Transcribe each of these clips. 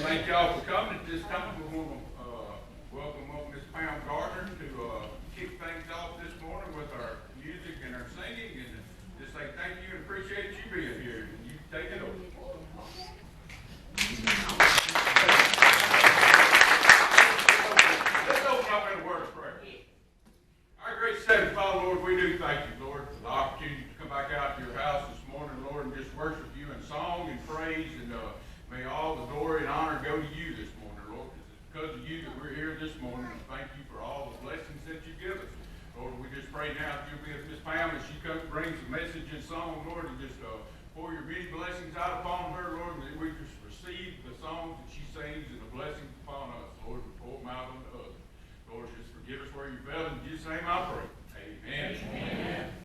Thank y'all for coming. At this time, we want to welcome Miss Pam Gardner to kick things off this morning with our music and our singing, and just say thank you and appreciate you being here. You take it over. Let's open up in a word of prayer. Our great Heavenly Father, Lord, we do thank you, Lord, for the opportunity to come back out to your house this morning, Lord, and just worship you in song and praise, and may all the glory and honor go to you this morning, Lord, because it's because of you that we're here this morning, and thank you for all the blessings that you give us. Lord, we just pray now that you'll be with Miss Pam as she comes, brings the message and song, Lord, and just pour your many blessings out upon her, Lord, and that we just receive the songs that she sings and the blessings upon us, Lord, and pour them out on others. Lord, just forgive us where you fell. In Jesus' name I pray. Amen. Amen.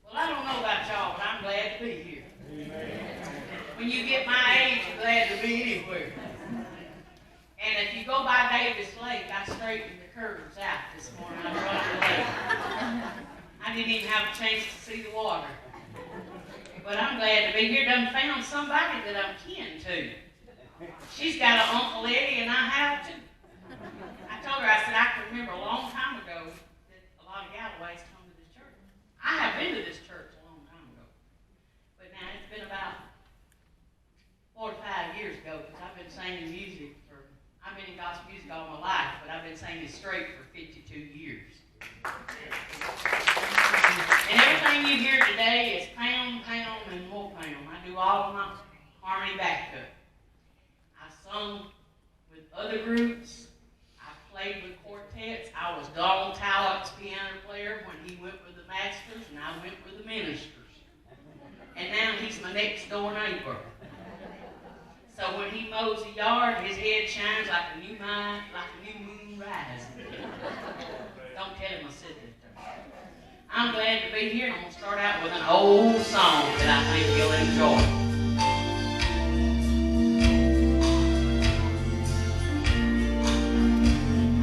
Well, I don't know about y'all, but I'm glad to be here. Amen. When you get my age, you're glad to be anywhere. And if you go by Davis Lake, I straightened the curves out this morning. I was running late. I didn't even have a chance to see the water. But I'm glad to be here. Done found somebody that I'm kin to. She's got an Uncle Eddie, and I have too. I told her, I said, I can remember a long time ago that a lot of Galloways come to this church. I have been to this church a long time ago. But now it's been about 4 to 5 years ago, because I've been singing music I've been in gospel music all my life, but I've been singing straight for 52 years. And everything you hear today is pound, pound, and more pound. I do all of my harmony back cut. I sung with other groups. I played with quartets. I was Donald Tallock's piano player when he went with the Masters, and I went with the Ministers. And now he's my next door neighbor. So when he mows the yard, his head shines like a new moon rising. Don't tell him I said that. I'm glad to be here, and I'm going to start out with an old song that I think you'll enjoy.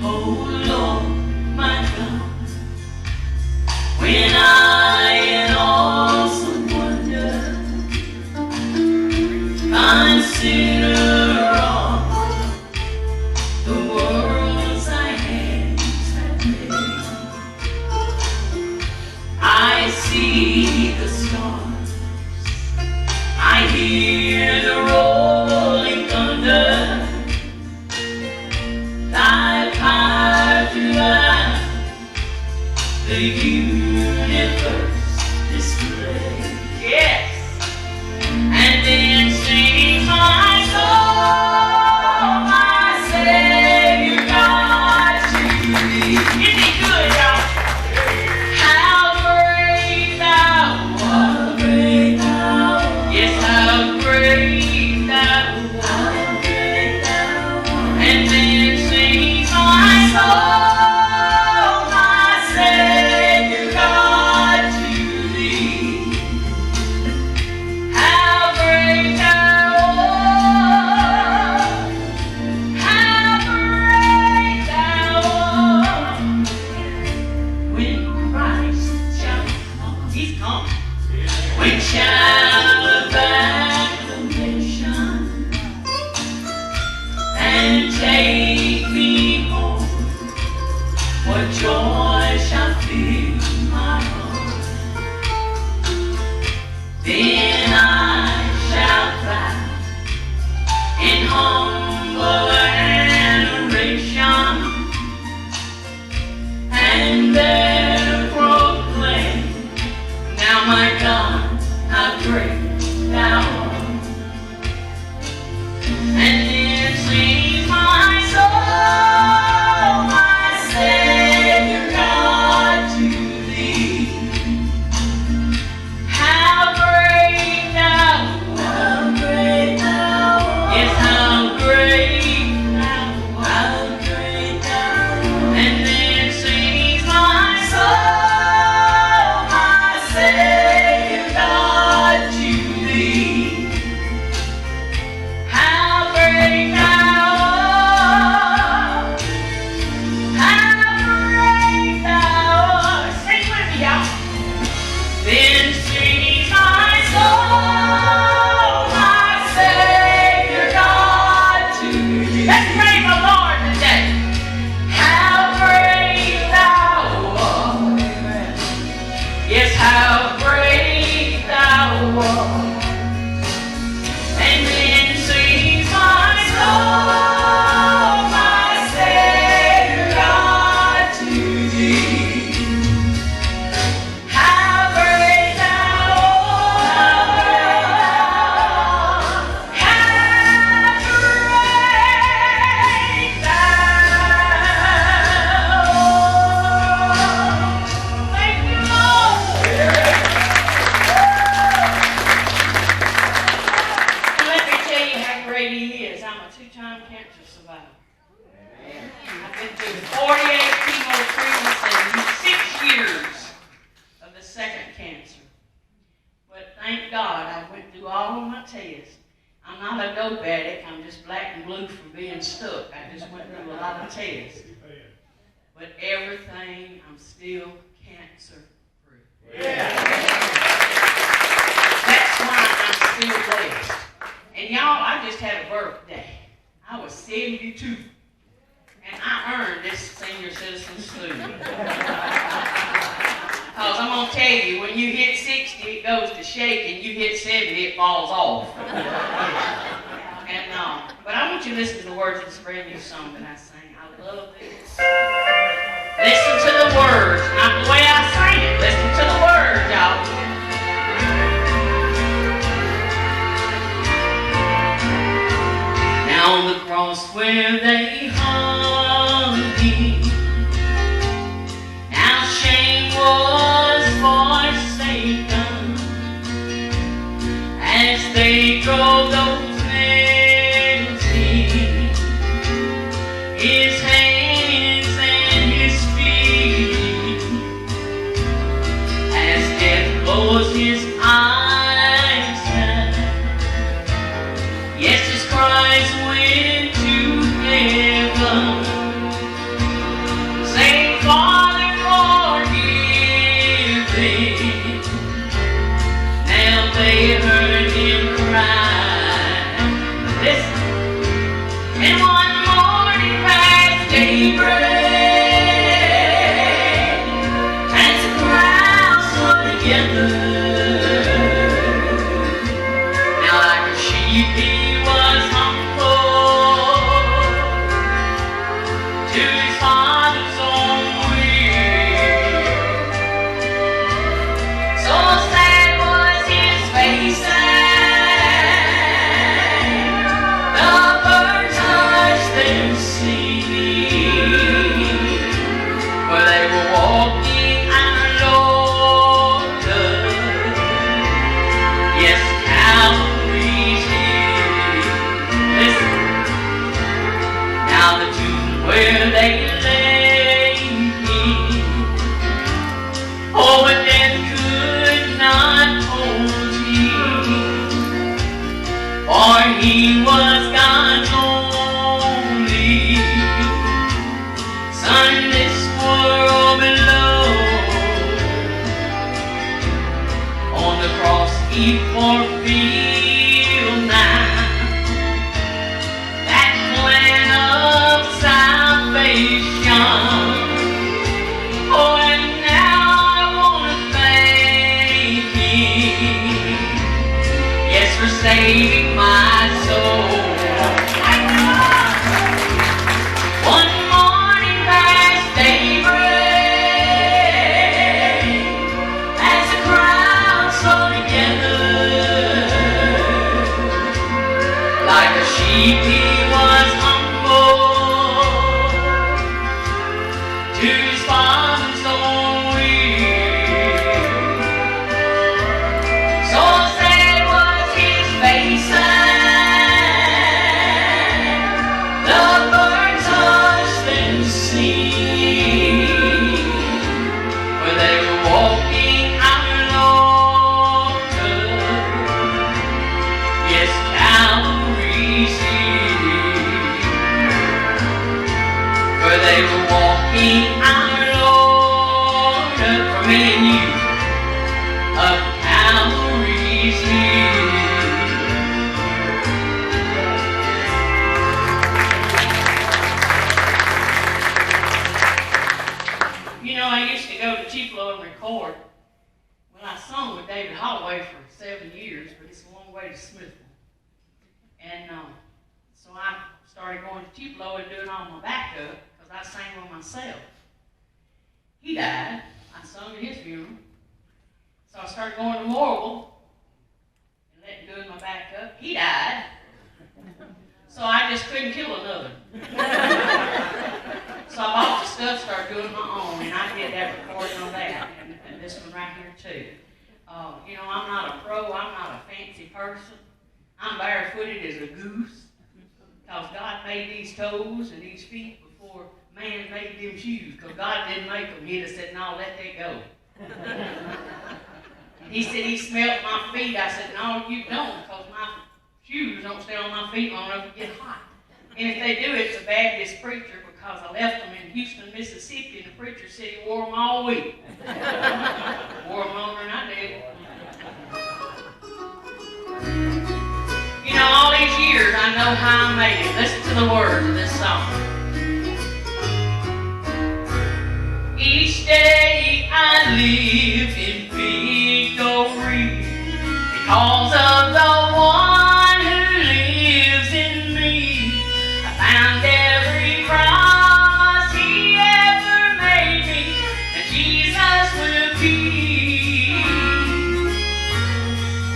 Oh Lord, my God, when I in awesome wonder consider all the worlds thy hands have made. I see the stars, I two-time cancer survivor. I've been through 48 chemo treatments and 6 years of the second cancer. But thank God I went through all of my tests. I'm not a dope addict. I'm just black and blue from being stuck. I just went through a lot of tests. But everything, I'm still cancer-free. That's why I'm still blessed. And y'all, I just had a birthday. I was 72. And I earned this senior citizen student. Because I'm going to tell you, when you hit 60, it goes to shaking. You hit 70, it falls off. But I want you to listen to the words of this brand new song that I sang. I love this. Listen to the words, not the way I sang it. Listen to the words, y'all. Now on the cross where they hung me, now shame was forsaken, as they drove those nails in his hands and his feet, as death closed his eyes now. Yes, his cries went to heaven, saying, Father, forgive them. Now they heard him cry. Listen. And one morning past daybreak, as the crowds were together, now like a sheep he was humbled to his Father's own will. So sad was his face, the birds hushed their singing, for they were walking our Lord. Yes, Calvary's hill. Listen. Now the tomb where they lay him, oh, but death could not hold him, for he was God's only Son, this world below. On the cross he fulfilled now that plan of salvation. Oh, and now I want to thank him, yes, for saving my soul. One morning past daybreak, as the crowds slow together, like a sheep he was humble to his Father's own will. So sad was his face, the birds hushed their singing, for they were walking our Lord. Yes, Calvary's hill, for they were walking our Lord, for me and you, up Calvary's hill. You know, I used to go to Tupelo and record. Well, I sung with David Holloway for 7 years, but it's a long way to Smithville. And so I started going to Tupelo and doing all my backup, because I sang with myself. He died. I sung at his funeral. So I started going to Morrill and doing my backup. He died. So I just couldn't kill another. So I bought the stuff, started doing my own, and I did that recording on that, and this one right here too. You know, I'm not a pro, I'm not a fancy person. I'm barefooted as a goose, because Because God made these toes and these feet before man made them shoes. Because God didn't make them. He'd have said, no, let that go. He said he smelled my feet. I said, no, you don't, because my shoes don't stay on my feet long enough to get hot. And if they do, it's a Baptist preacher, because I left them in Houston, Mississippi, and the preacher said he wore them all week. Wore them longer than I did. You know, all these years, I know how I made it. Listen to the words of this song. Each day I live in victory because of the one who lives in me. I found every promise he ever made me that Jesus will keep.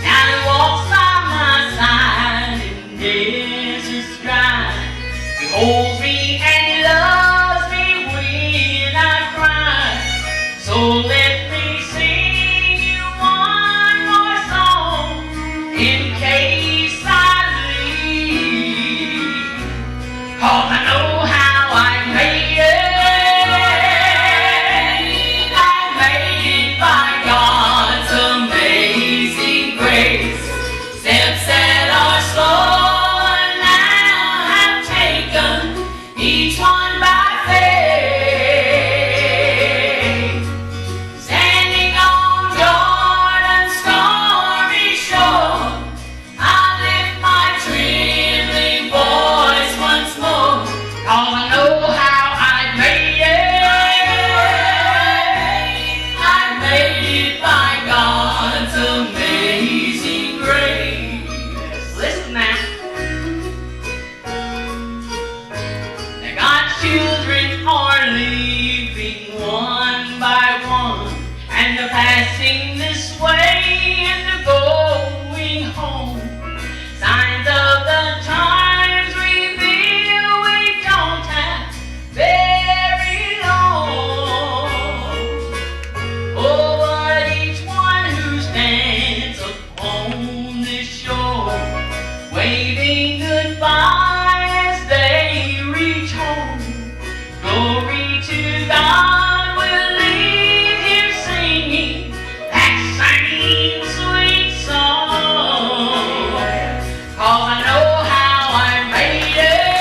Now he walks by my side in deserts dry. He holds me and he loves me when I cry. So let me sing you one more song in case I leave. 'Cause I know how I made it. I made it by God's amazing grace. Steps that are slow and now have taken each one by faith. Standing on Jordan's stormy shore, I lift my trembling voice once more. 'Cause I know how I made it. I made it by God's amazing grace. Listen now. Now God's children are leaving one by one, and they're passing this way and they're going home. Signs of the times reveal we don't have very long. Oh, but each one who stands upon this shore, waving goodbye as they reach home. Glory to God, we'll leave here singing that same sweet song. 'Cause I know how I made it.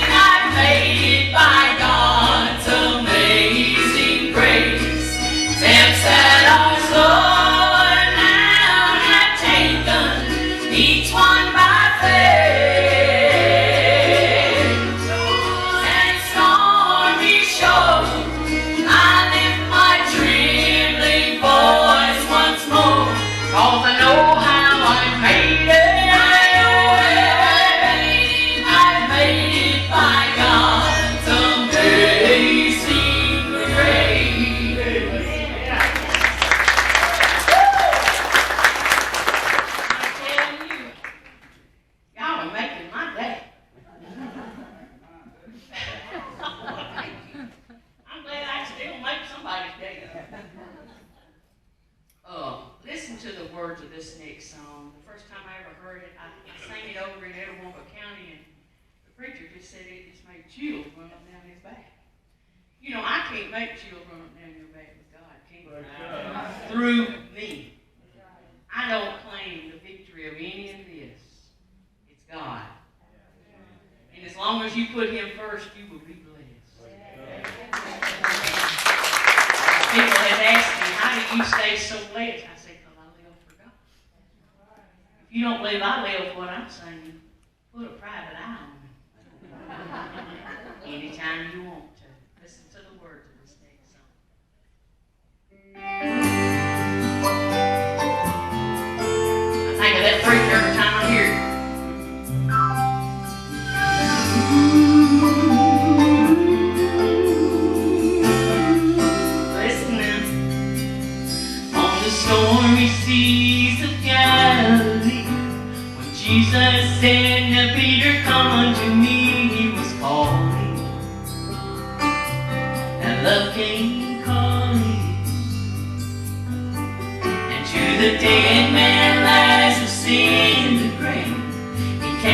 I made it by God's amazing grace. Steps that are slow and now have taken each one by faith. And stormy shore, I lift my trembling voice once more. 'Cause I know how I made it. I made it by God's amazing grace. I'm telling you, y'all are making my day. I'm glad I still make somebody's day. Listen to the words of this next song. The first time I ever heard it, I sang it over in Etowah County, and the preacher just said it just made chills run up down his back. You know, I can't make chills run up down your back, but God can. Through me. I don't claim the victory of any of this. It's God. And as long as you put Him first, you will be blessed. People have asked me, how do you stay so blessed? I say, because I live for God. If you don't believe I live for what I'm saying, put a private eye on me. Anytime you want to. Listen to the words of this next song. I think of that preacher every time I hear it. Listen now. On the stormy seas of Galilee, when Jesus said to Peter, "Come unto me," He was calling, and love came calling. And to the dead man Lazarus in the grave, He came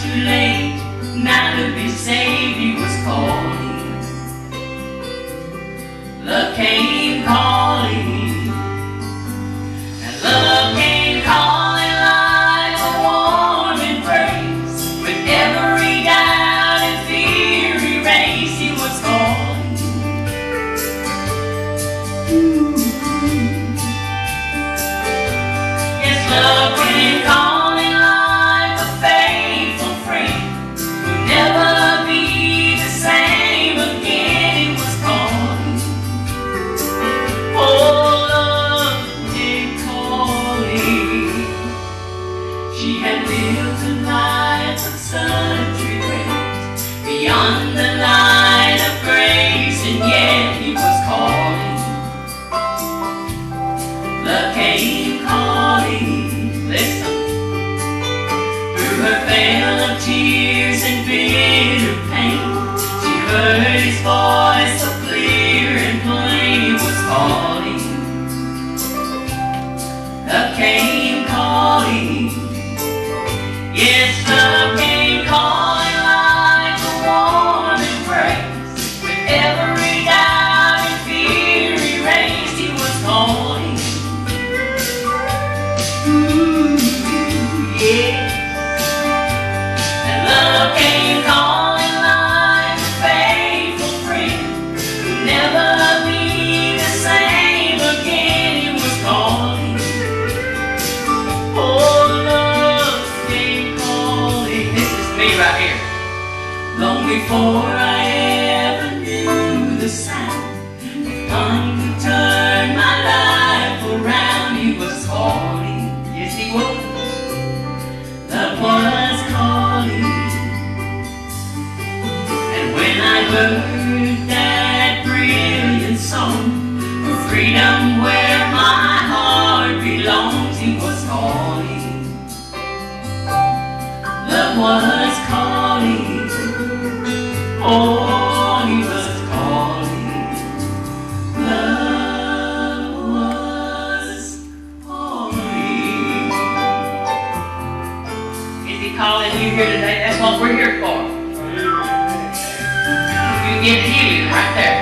too late, now to be saved he was calling. Love came calling, and love came calling like a warm embrace. With every doubt and fear erased, he was calling. Yes, love came calling like a faithful friend who'd never be the same again. He was calling. Oh, love came calling. She had lived a life of such regret, beyond the light of grace, and yet he was calling. Love came calling. Listen. Through her veil of tears and bitter pain, she heard his voice so clear and plain. He was calling. Love came calling. Yes, love came calling like a warm embrace. With every doubt and fear erased, he was calling. Yeah. And love came calling like a faithful friend who'd never be the same again. He was calling. Oh, love came calling. This is me right here. Long before I ever knew the sound, one could turn my life around. He was calling. Yes, he was. Love was calling. And when I heard that brilliant song of freedom where my heart belongs, he was calling. Love was calling. Oh, he was calling. Love was calling. Is he calling you here today? That's what we're here for. You get healing right there.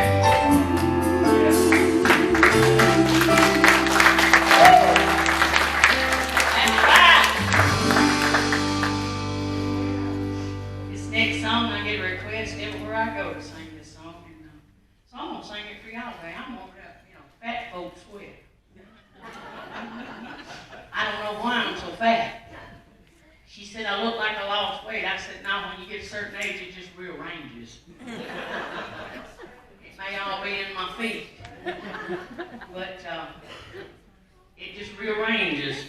That's right. This next song, I get a request everywhere I go to sing this song, and so I'm gonna sing it for y'all today. I'm gonna, fat folks sweat. I don't know why I'm so fat. She said I look like I lost weight. I said, no, when you get a certain age, it just rearranges. It may all be in my feet, but it just rearranges.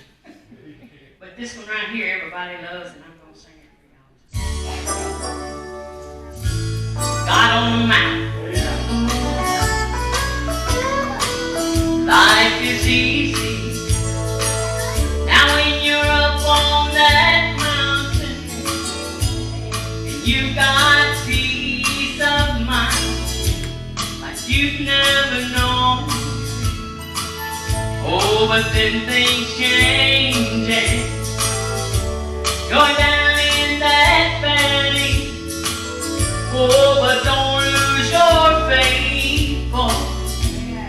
But this one right here, everybody loves, and I'm going to sing it for y'all. God on the mountain. Life is easy. Now when you're up on that mountain, and you've got peace of mind like you've never known. Oh, but then things change and you're down in that valley. Oh, but don't lose your faith, for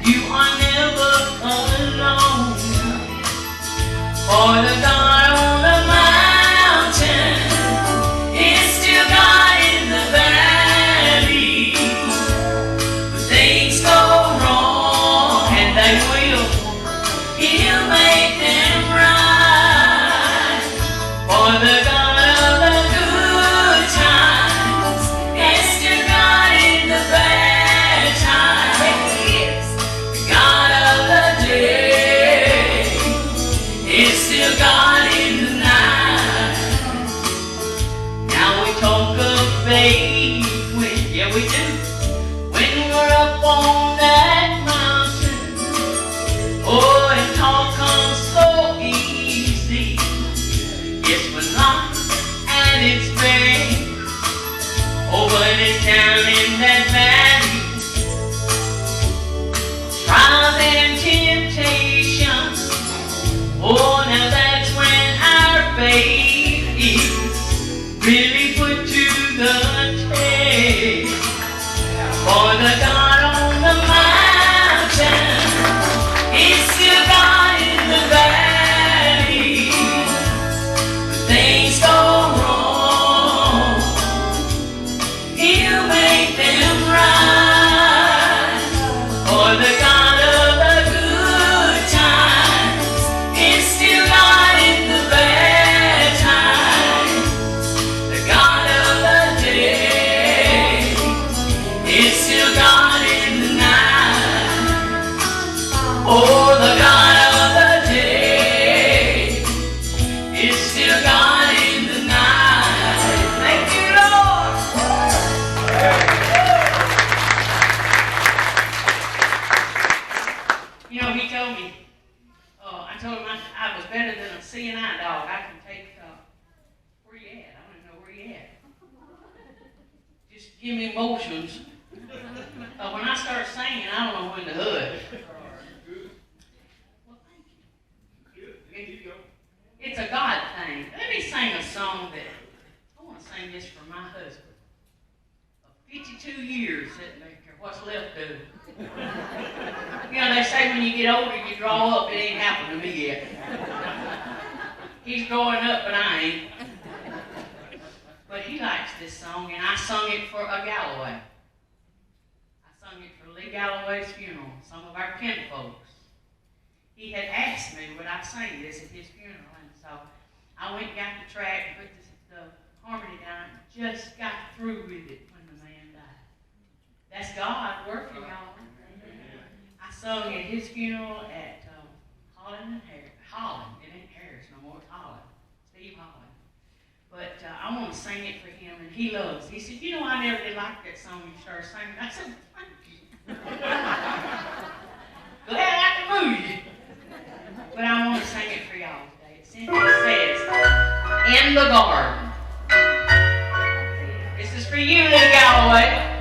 you are never alone. For the God on the mountain is still God in the valley. When things go wrong, and they will, He'll make them right. For the God of the good times is still God in the bad times. The God of the day is still God in the night. Now we talk of faith when, yeah we do, when we're up on that mountain. Oh, and talk comes so easy. Yes, when life at its best. Oh, but it's down in that valley, trials and temptations. Oh, now that's when our faith is really put to the test. For the God on the mountain is still God in the valley. When things go wrong, He'll make them right. For the God of the good times is still God in the bad times. The God of the day is still God in the night. Oh, the God of the day is still God in the night. Thank you, Lord. You know, he told me, I told him I was better than a seeing eye dog. I can take, where you at? I don't even know where you at. Just give me motions. When I start singing, I don't know when to hush. Well, thank you. It's a God thing. Let me sing a song that, I want to sing this for my husband. 52 years sitting back here. What's left of it? You know, they say when you get older, you grow up. It ain't happened to me yet. He's growing up, but I ain't. But he likes this song, and I sung it for a Galloway. I sung it for Lee Galloway's funeral, some of our kinfolks. He had asked me would I sing this at his funeral, and so I went and got the track, put the harmony down, and just got through with it when the man died. That's God working, y'all. I sung at his funeral at Holland and Harris. Holland, it ain't Harris no more, it's Holland. Steve Holland. But I want to sing it for him, and he loves it. He said, you know, I never did like that song you started singing. I said, thank you. Glad I can move you. But I want to sing it for y'all today. It simply says, in the garden. This is for you, Lee Galloway.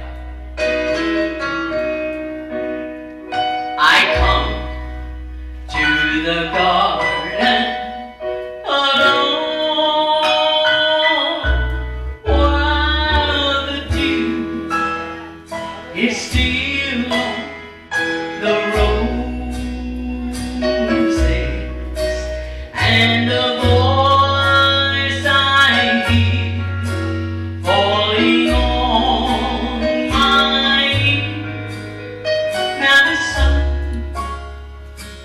I come to the garden alone while the dew is still on the roses, and the voice I hear falling on my ear. Now the Son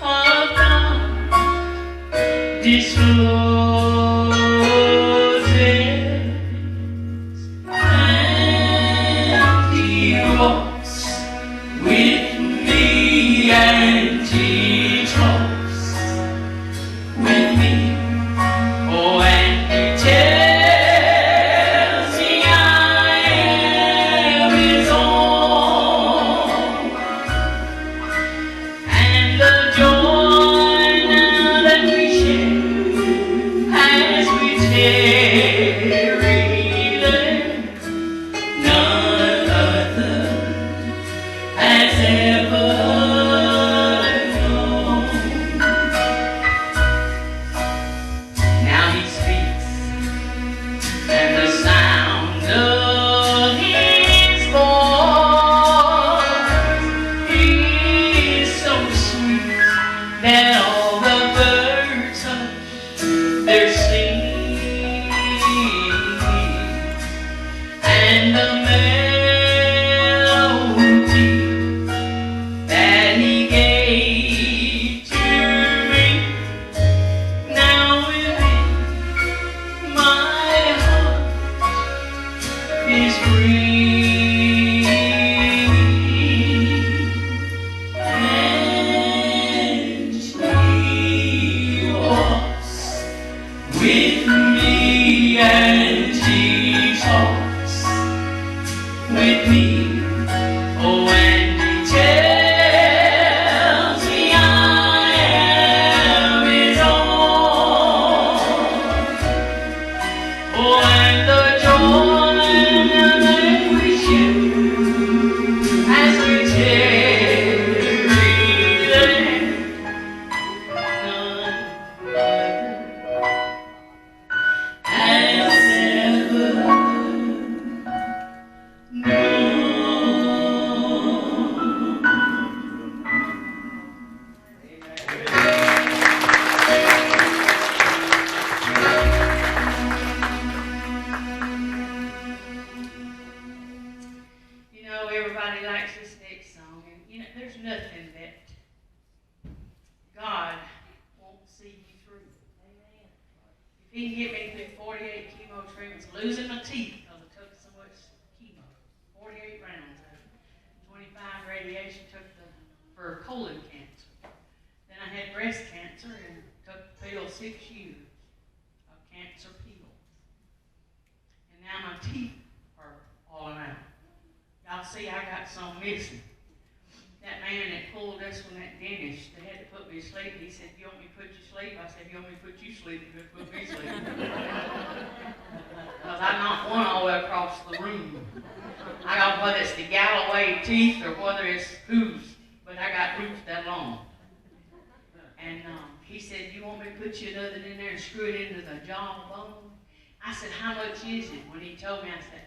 of God discloses, and He walks with me, and He talks with me. Oh, and He tells me I am His own, and the joy now that we share as we tarry there, none other has ever known. Now He speaks, and the sound of His voice is so sweet that all the birds hush their singing, and the melody that He gave to me now within my heart is free, and He walks with me, and He talks with me. Oh, and He tells me I am His own. Oh, and the joy that we he can get me through 48 chemo treatments, losing my teeth because I took so much chemo. 48 rounds of it. 25 radiation for colon cancer. Then I had breast cancer and took the pill 6 years of cancer pills. And now my teeth are falling out. Y'all see I got some missing. That man that pulled us from that dentist, they had to put me to sleep. He said, "You want me to put you to sleep?" I said, "You want me to put you to sleep? You put me to sleep." Because I knocked one all the way across the room. I got whether it's the Galloway teeth or whether it's whose, but I got roots that long. And he said, "You want me to put you another in there and screw it into the jawbone?" I said, "How much is it?" When he told me, I said,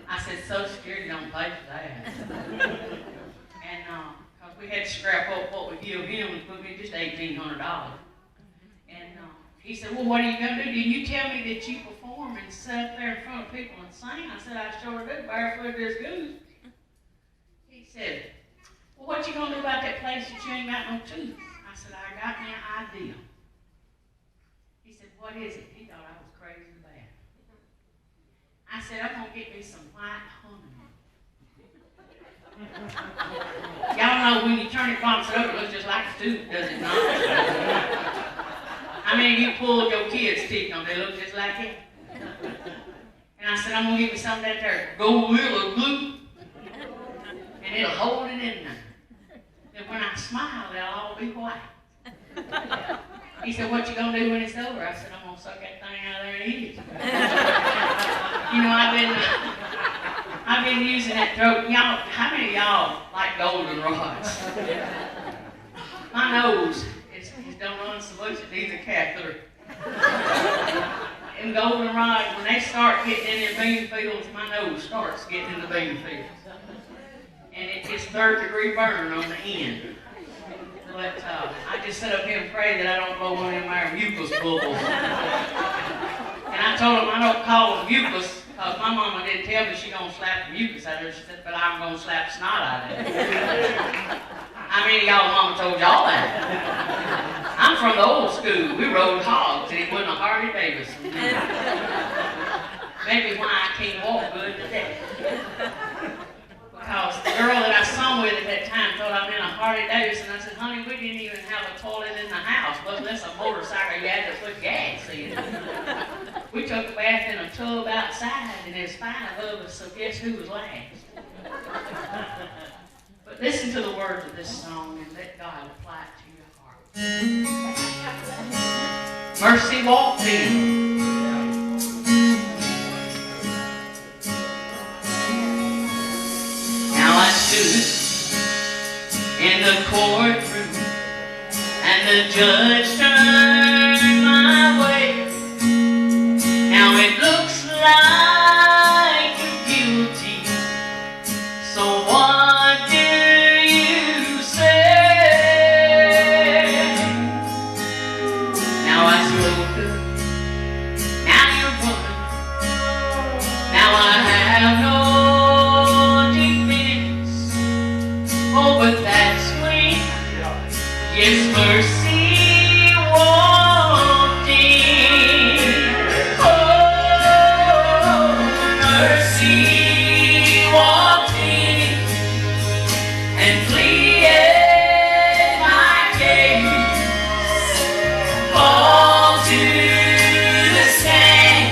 I said, "So scared, you don't pay for that." And because we had to scrap up what we give him and put me just $1,800. And he said, "Well, what are you going to do? Did you tell me that you perform and sit up there in front of people and sing?" I said, "I sure do, barefoot as goose." He said, "Well, what you going to do about that place that you ain't got no tooth?" I said, "I got me an idea." He said, "What is it?" He thought I was crazy bad. I said, "I'm going to get me some white honey." Y'all know when you turn it box over, it looks just like a tooth, does it not? I mean, you pulled your kids' teeth, don't they look just like it? And I said, "I'm going to give you some of that there Gorilla Glue, and it'll hold it in there. Then when I smile, they'll all be white." He said, "What you going to do when it's over?" I said, "I'm going to suck that thing out of there and eat it." You know, I've been using that throat. Y'all, how many of y'all like goldenrods? My nose don't run so much it needs a catheter. And goldenrods, when they start getting in their bean fields, my nose starts getting in the bean fields. And it's 3rd-degree burn on the end. But I just sit up here and pray that I don't blow one of them mucus bubbles. And I told him I don't call them mucus because my mama didn't tell me she gonna slap the mucus out of her. She said, "But I'm gonna slap snot out of it." How many of y'all mama told y'all that? I'm from the old school. We rode hogs and it wasn't a Harley Davidson. Maybe why I can't walk good today. Because the girl that I sung with at that time thought I'm in a Harley Davidson. I said, "Honey, we didn't even have a toilet in the house, much less a motorcycle you had to put gas in." We took a bath in a tub outside, and there's 5 of us, so guess who was last? But listen to the words of this song and let God apply it to your heart. Mercy walked in. I stood in the courtroom and the judge turned my way. Now it looks like you're guilty, so what do you say? Now I spoke up, now you're running, now I have no. Oh, but that's when, yes, mercy walked in. Oh, mercy walked in and pleaded my case. All to the stand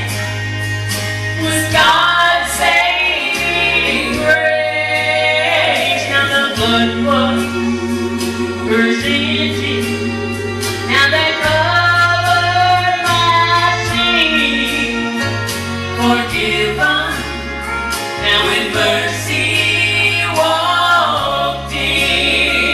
was God's saving grace. Now the blood was presented. Now they covered my sin. Forgiven. Now in mercy walked in.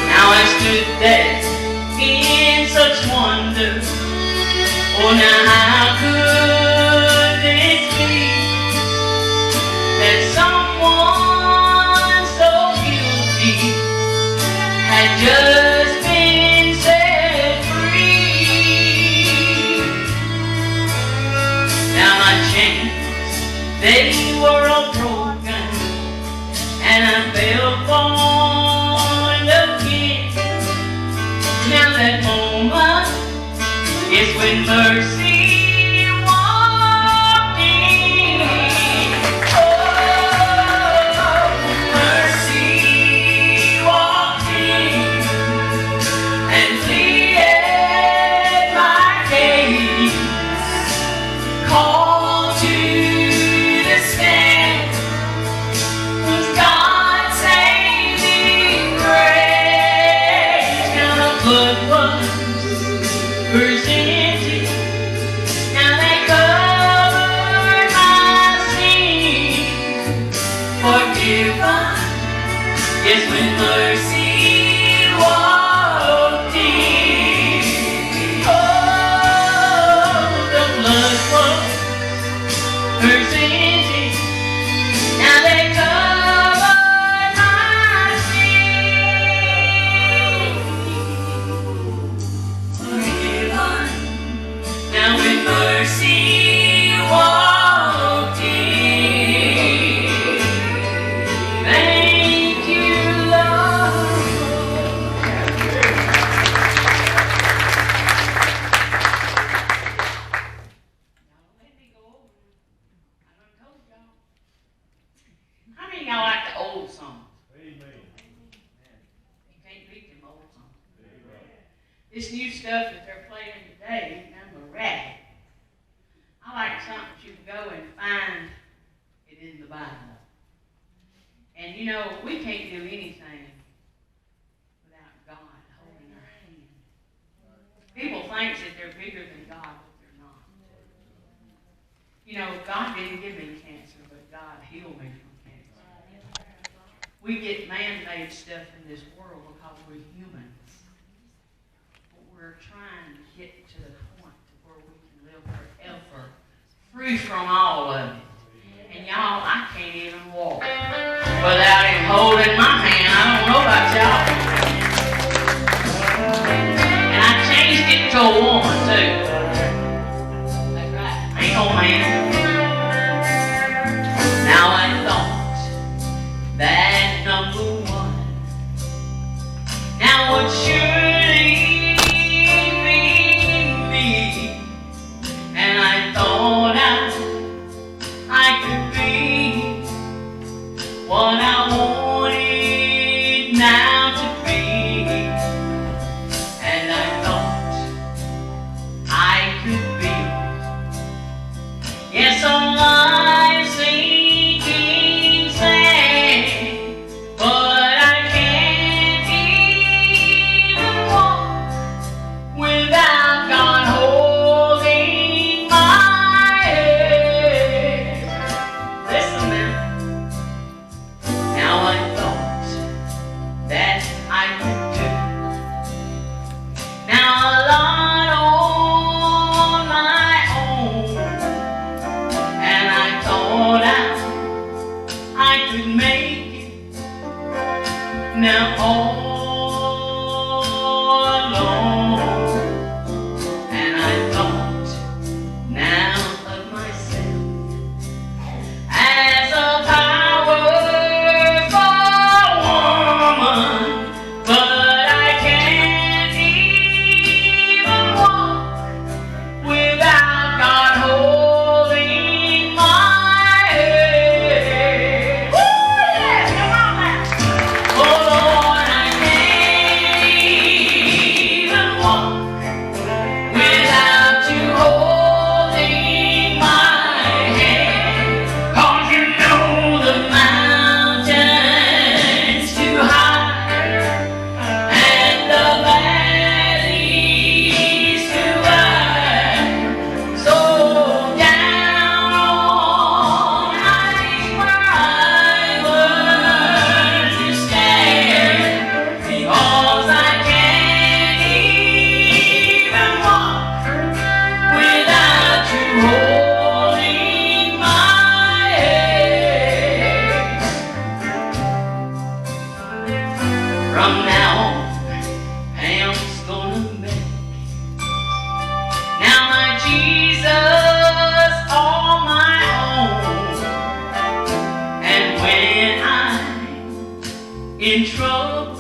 Now I stood there in such wonder. Oh, now how could this be that someone so guilty had just been set free? Now my chains, they were all broken, and I Yes, when mercy walked in, oh, mercy walked in and pleaded my case, called to the stand, was God's saving grace. Now the blood was presented, now they covered my sin, forgiven. Yes, when mercy walked in, oh, the blood was presented, now they covered my sin, forgiven. Now when mercy walked in, thank you, Lord. Now let me go over. I done told y'all. How many of y'all like the old songs? Amen. You can't beat them old songs. This new stuff that they're playing today, I'm a rat. I like something you can go and find it in the Bible. And you know, we can't do anything without God holding our hand. People think that they're bigger than God, but they're not. You know, God didn't give me cancer, but God healed me from cancer. We get man-made stuff in this world because we're humans. But we're trying to get to the point where we can live forever, free from all of it. And y'all, I can't even walk without him holding my hand. I don't know about y'all. And I changed it to a woman, too. That's right. Ain't no man. Now I thought that number one now would surely be me. And I thought I could be what I wanted now to be. And I thought I could be, yes, a life sinking sand, but I can't even walk without God holding my hand. Listen now. Now I thought that I could do now a lot on my own, and I thought I could make it now all alone. And I thought now of myself as a powerful woman, but I can't even walk without God holding my hand. Woo, yeah, come on now. Oh Lord, I can't even walk without you holding my hand. 'Cause you know the mountains too high and the valleys too wide. So down on my knees where I learn to stand, because I can't even walk without you holding my hand. From now on, Pam's gonna make now my Jesus all my own. And when I'm in trouble,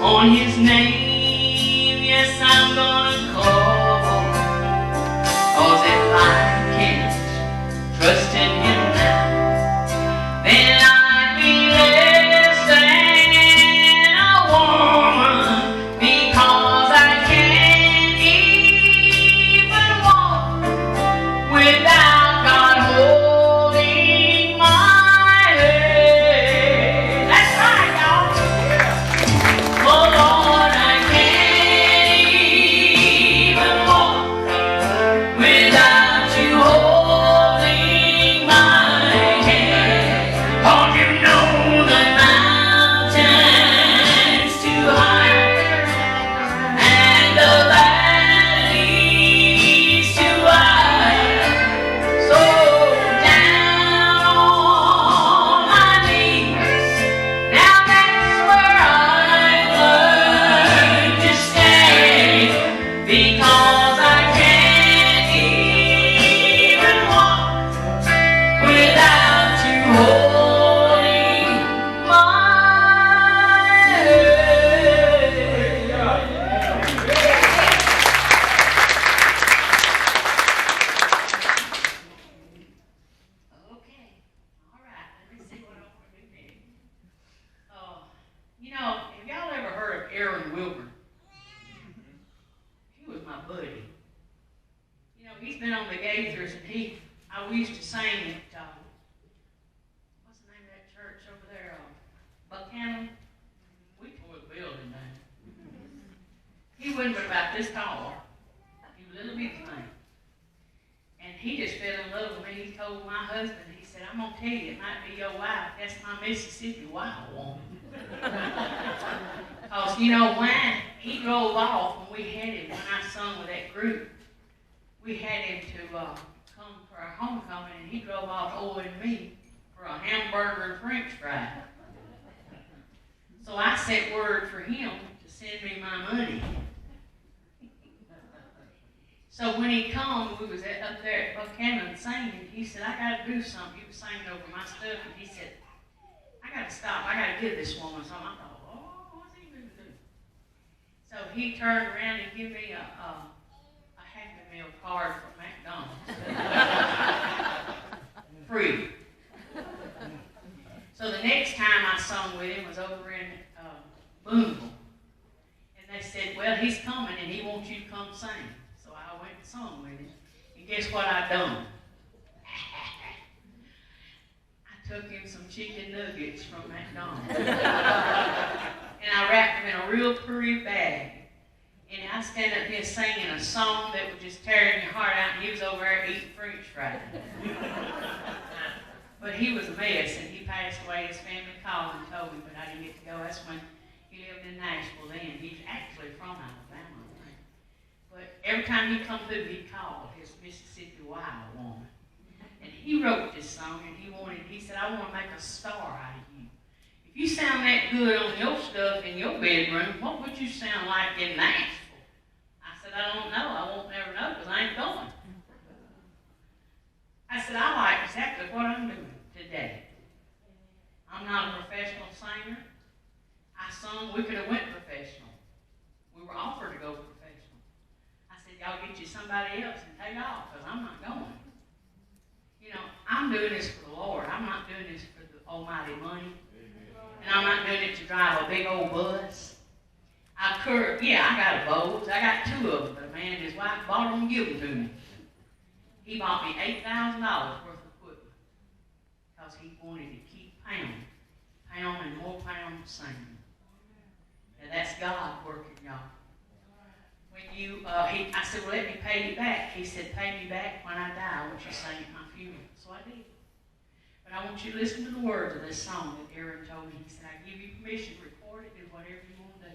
on his name, yes, I'm gonna call. Wilburn. He was my buddy. You know, he's been on the Gaithers, and we used to sing at, what's the name of that church over there? Buchanan. We tore the building down. He wasn't but about this tall. He was a little bitty thing. And he just fell in love with me. He told my husband, he said, I'm going to tell you, it might be your wife. That's my Mississippi wild woman. Because, you know, when he drove off, when we had him, when I sung with that group, we had him to come for our homecoming, and he drove off owing me for a hamburger and french fry. So I sent word for him to send me my money. So when he come, we was up there at Buchanan singing. He said, I got to do something. He was singing over my stuff, and he said, I got to stop. I got to give this woman something. I thought, oh, what's he going to do? So he turned around and gave me a Happy Meal card from McDonald's. Free. So the next time I sung with him was over in Boonville. And they said, well, he's coming, and he wants you to come sing. I went and sung with him, and guess what I done? I took him some chicken nuggets from McDonald's, and I wrapped them in a real pretty bag, and I stand up here singing a song that was just tearing your heart out, and he was over there eating french fries. But he was a mess, and he passed away. His family called and told me, but I didn't get to go. That's when he lived in Nashville then. He's actually from Alabama. But every time he come through, he called his Mississippi wild woman. And he wrote this song, and he said, I want to make a star out of you. If you sound that good on your stuff in your bedroom, what would you sound like in Nashville? I said, I don't know. I won't never know because I ain't going. I said, I like exactly what I'm doing today. I'm not a professional singer. I sung, we could have went professional. We were offered to go professional. Y'all get you somebody else and take off, because I'm not going. You know, I'm doing this for the Lord. I'm not doing this for the almighty money. And I'm not doing it to drive a big old bus. I got a Bose. I got two of them, but a man and his wife bought them and gave them to me. He bought me $8,000 worth of equipment, because he wanted to keep pounding and more pounds singing. And that's God working, y'all. When I said, well, let me pay you back. He said, pay me back when I die. I want you to sing at my funeral. So I did. But I want you to listen to the words of this song that Aaron told me. He said, I give you permission to record it, do whatever you want to do.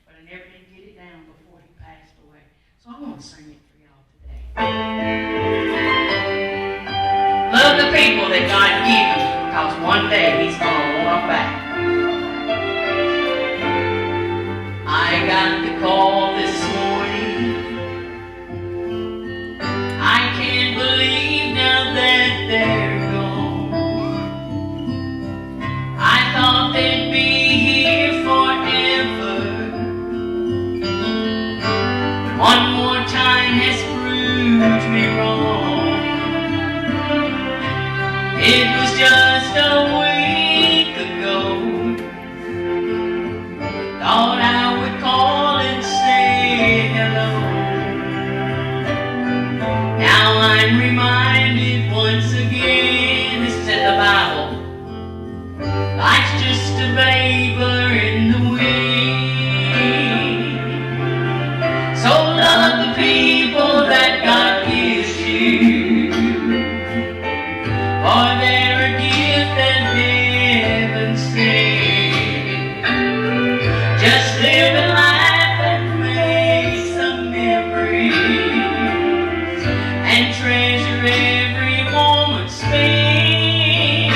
But I never did get it down before he passed away. So I want to sing it for y'all today. Love the people that God gives us, because one day he's going to want them back. I got the call this morning. I can't believe now that they're gone. I thought they'd be here forever, but one more time has proved me wrong. It was just a week ago. Thought I would call and say hello. Now I'm reminded once again, this is in the Bible, life's just a vapor in the wind. So love the people that God gives you, for they're a gift that heaven sent. Just living life and make some memories, and treasure every moment spent.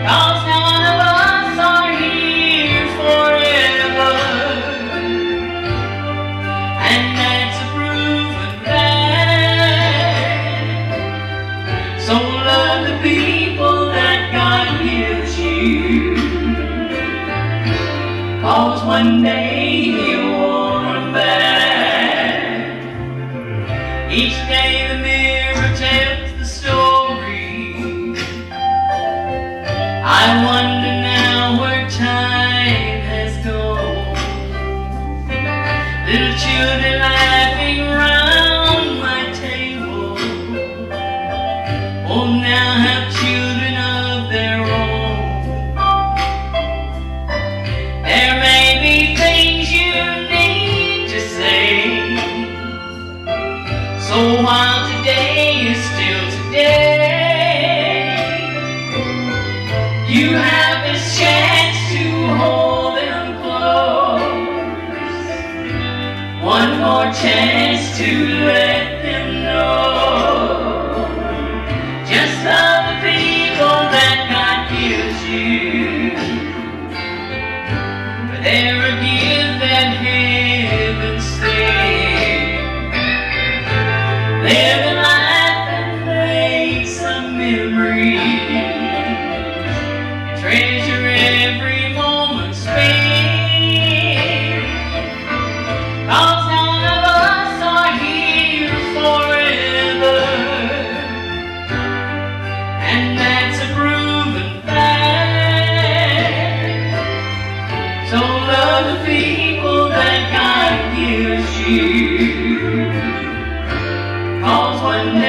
'Cause none of us are here forever, and that's a proven fact. So love the people that God gives you, 'cause one day he'll want them back. Each day the mirror tells the story. I wonder now where time has gone. children laughing round my table will now have children of their own. There may be things you need to say, so while today is still today, you have this chance to hold them close. One more chance to let them know. Just love the people that God gives you. For they're a gift that heaven sent. Live a life and make some memories. Treasure every moment spent. 'Cause none of us are here forever, and that's a proven fact. So love the people that God gives you, 'cause one day